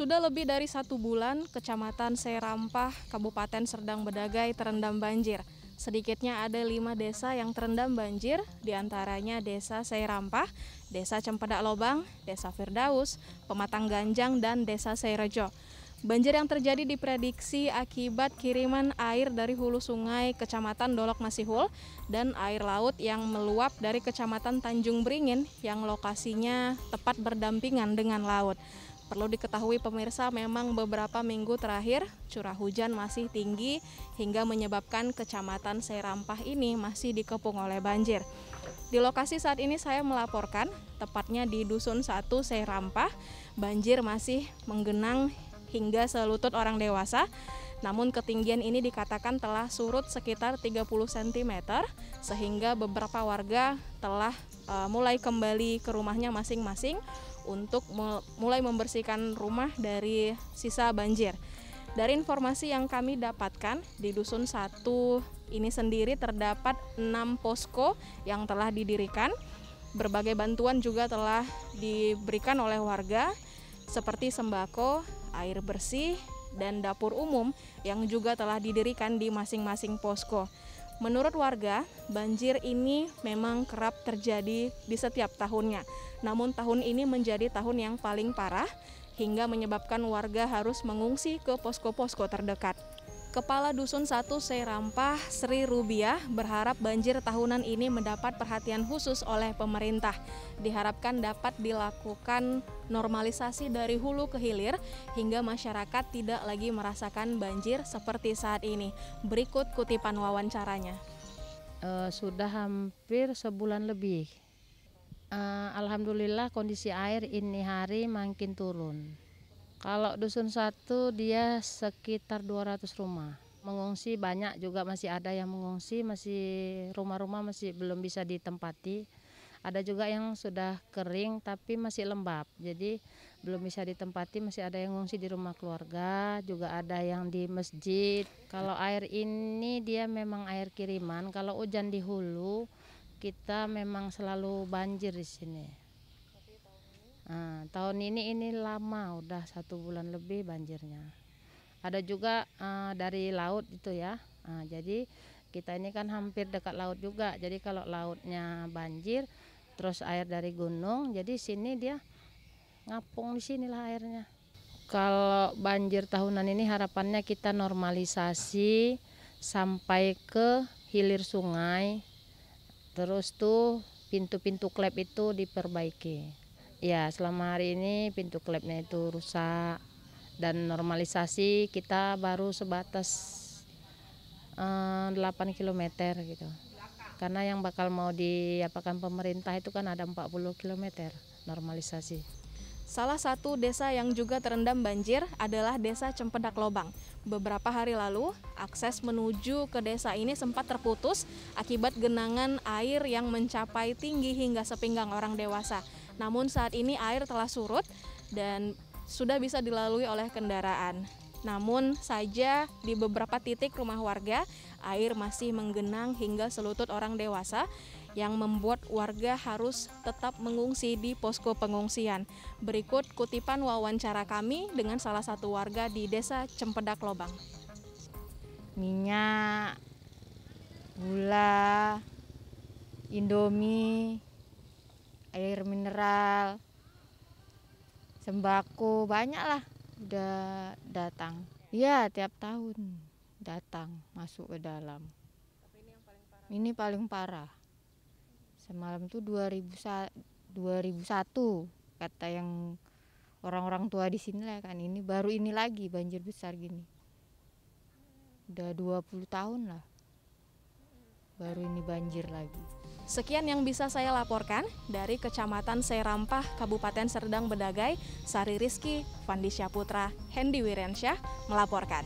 Sudah lebih dari 1 bulan, Kecamatan Seirampah, Kabupaten Serdang Bedagai terendam banjir. Sedikitnya ada 5 desa yang terendam banjir, diantaranya Desa Seirampah, Desa Cempedak Lobang, Desa Firdaus, Pematang Ganjang, dan Desa Seirejo. Banjir yang terjadi diprediksi akibat kiriman air dari hulu sungai Kecamatan Dolok Masihul dan air laut yang meluap dari Kecamatan Tanjung Beringin yang lokasinya tepat berdampingan dengan laut. Perlu diketahui pemirsa, memang beberapa minggu terakhir curah hujan masih tinggi hingga menyebabkan Kecamatan Seirampah ini masih dikepung oleh banjir. Di lokasi saat ini saya melaporkan, tepatnya di Dusun 1 Seirampah, banjir masih menggenang hingga selutut orang dewasa. Namun ketinggian ini dikatakan telah surut sekitar 30 cm sehingga beberapa warga telah mulai kembali ke rumahnya masing-masing untuk mulai membersihkan rumah dari sisa banjir. Dari informasi yang kami dapatkan, di Dusun 1 ini sendiri terdapat 6 posko yang telah didirikan. Berbagai bantuan juga telah diberikan oleh warga seperti sembako, air bersih, dan dapur umum yang juga telah didirikan di masing-masing posko. Menurut warga, banjir ini memang kerap terjadi di setiap tahunnya. Namun tahun ini menjadi tahun yang paling parah hingga menyebabkan warga harus mengungsi ke posko-posko terdekat. Kepala Dusun 1 Seirampah, Sri Rubiah, berharap banjir tahunan ini mendapat perhatian khusus oleh pemerintah. Diharapkan dapat dilakukan normalisasi dari hulu ke hilir hingga masyarakat tidak lagi merasakan banjir seperti saat ini. Berikut kutipan wawancaranya. Sudah hampir sebulan lebih. Alhamdulillah kondisi air ini hari makin turun. Kalau Dusun 1 dia sekitar 200 rumah. Mengungsi banyak juga, masih ada yang mengungsi, masih rumah-rumah masih belum bisa ditempati. Ada juga yang sudah kering tapi masih lembab. Jadi belum bisa ditempati, masih ada yang mengungsi di rumah keluarga, juga ada yang di masjid. Kalau air ini dia memang air kiriman. Kalau hujan di hulu kita memang selalu banjir di sini. Tahun ini lama, udah 1 bulan lebih banjirnya. Ada juga dari laut itu ya. Jadi kita ini kan hampir dekat laut juga. Jadi kalau lautnya banjir, terus air dari gunung, jadi sini dia ngapung di sinilah airnya. Kalau banjir tahunan ini harapannya kita normalisasi sampai ke hilir sungai. Terus tuh pintu-pintu klep itu diperbaiki. Ya, selama hari ini pintu klepnya itu rusak dan normalisasi kita baru sebatas 8 km gitu. Karena yang bakal mau diapakan pemerintah itu kan ada 40 km normalisasi. Salah satu desa yang juga terendam banjir adalah Desa Cempedak Lobang. Beberapa hari lalu, akses menuju ke desa ini sempat terputus akibat genangan air yang mencapai tinggi hingga sepinggang orang dewasa. Namun saat ini air telah surut dan sudah bisa dilalui oleh kendaraan. Namun saja di beberapa titik rumah warga, air masih menggenang hingga selutut orang dewasa yang membuat warga harus tetap mengungsi di posko pengungsian. Berikut kutipan wawancara kami dengan salah satu warga di Desa Cempedak Lobang. Minyak, gula, Indomie, air mineral, sembako, banyak lah udah datang. Iya, tiap tahun datang masuk ke dalam. Tapi ini yang paling parah. Ini paling parah. Semalam tuh 2001 kata yang orang-orang tua di sini lah kan, ini baru ini lagi banjir besar gini. Udah 20 tahun lah. Baru ini banjir lagi. Sekian yang bisa saya laporkan dari Kecamatan Seirampah, Kabupaten Serdang Bedagai. Sari Rizky, Fandi Syaputra, Hendy Wirensyah melaporkan.